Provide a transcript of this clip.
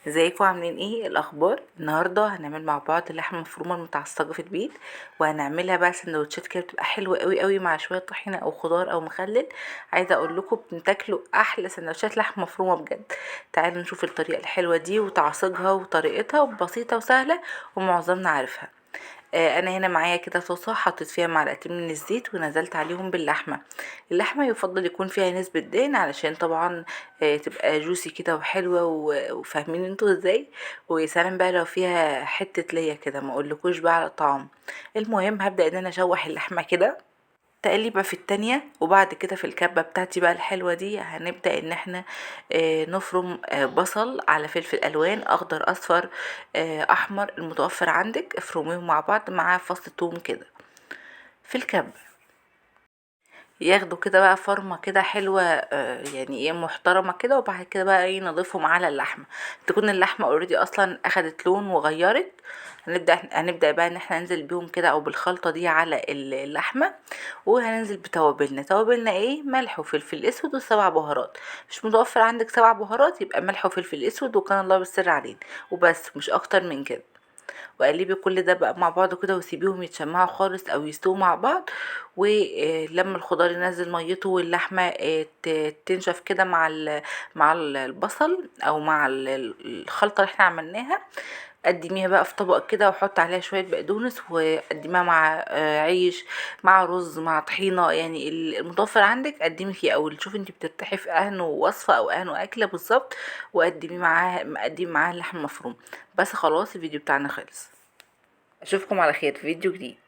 ازيكم عاملين ايه الاخبار؟ النهارده هنعمل مع بعض اللحمه المفرومه المتعصجه في البيت، وهنعملها بقى سندوتشات كده بتبقى حلوه قوي قوي مع شويه طحينه او خضار او مخلل. عايزه اقول لكم بتاكلوا احلى سندوتشات لحمه مفرومه بجد. تعالوا نشوف الطريقه الحلوه دي وتعصيجها، وطريقتها بسيطه وسهله ومعظمنا عارفها. انا هنا معايا كده طاسه حطيت فيها معلقتين من الزيت ونزلت عليهم باللحمه. اللحمه يفضل يكون فيها نسبه دهن علشان طبعا تبقى جوسي كده وحلوه وفاهمين انتوا ازاي. ويا سلام بقى لو فيها حته ليا كده، ما اقولكوش بقى على طعم. المهم هبدا ان انا اشوح اللحمه كده تقليبه في التانية، وبعد كده في الكبة بتاعتي بقى الحلوة دي هنبدأ ان احنا نفرم بصل على فلفل الوان اخضر اصفر احمر، المتوفر عندك افرميهم مع بعض مع فص ثوم كده في الكبة. ياخدوا كده بقى فرمة كده حلوة، يعني ايه محترمة كده، وبعد كده بقى ايه نضيفهم على اللحمة. تكون اللحمة اوريدي اصلا اخدت لون وغيرت. هنبدأ بقى ان احنا ننزل بيهم كده او بالخلطة دي على اللحمة. وهننزل توابلنا ايه؟ ملح وفلفل اسود وسبع بهارات. مش متوفر عندك سبع بهارات يبقى ملح وفلفل اسود وكان الله بالسر علينا وبس، مش اكتر من كده. وقلبي كل ده بقى مع بعض كده وسيبيهم يتشمعوا خالص او يستووا مع بعض. ولما الخضار ينزل ميته واللحمه تنشف كده مع البصل او مع الخلطه اللي احنا عملناها، قدميها بقى في طبق كده وحط عليها شويه بقدونس وقدميها مع عيش، مع رز، مع طحينه، يعني المتوفر عندك قدمي فيه، او شوفي انت بترتاحي في اهنه وصفه او اهنه اكله بالظبط. قدمي معاها اللحم المفروم. بس خلاص الفيديو بتاعنا خلص. اشوفكم على خير في فيديو جديد.